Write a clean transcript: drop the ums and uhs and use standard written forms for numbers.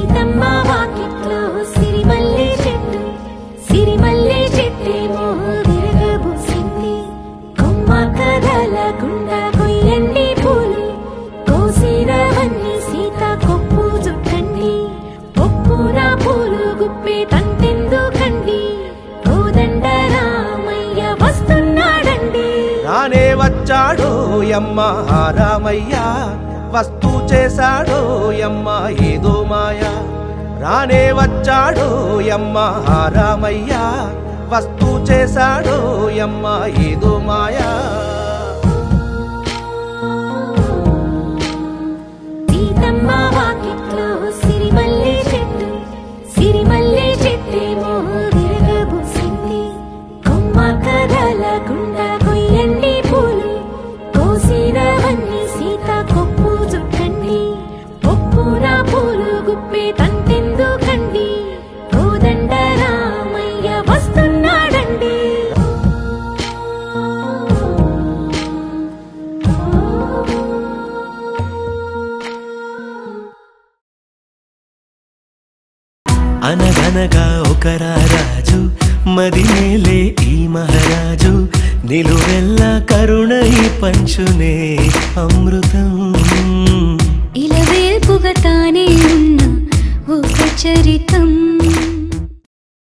సీతమ్మ వాకిట్లో సిరిమల్లె చెట్టు సిరిమల్లె చెట్టేమో విరగబూసింది కొమ్మ కదలకుండా కొయ్యండి పూలు కోసిరవన్నీ సీత కొప్పు జుట్టండి ఒప్పున పూలు గుప్పే తంతెందుకండి కోదండ రామయ్య వస్తున్నాడండి రానే వచ్చాడు యమ్మ రామయ్య వస్తూ చేశాడు యమ్మ ఏదో మాయా రానే వచ్చాడు యమ్మ రామయ్య వస్తూ చేశాడు యమ్మ ఏదో మాయా సీతమ్మ వాకిట్లో సిరిమల్లె చెట్టు సిరిమల్లె చెట్టేమో విరగబూసింది కొమ్మ కదలకుండా కొయ్యండి పూలు కోసిరవన్నీ సీత కొప్పు జుట్టండి ఒప్పున పూలు గుప్పే తంతెందుకండి కోదండ రామయ్య వస్తున్నాడండి అనగనగా ఒక రాజు మదినేలే ఈ మహారాజు నిలువెల్ల కరుణై పంచునే అమృతం ఇలవేల్పుగా తానే ఉన్న ఒక చరితం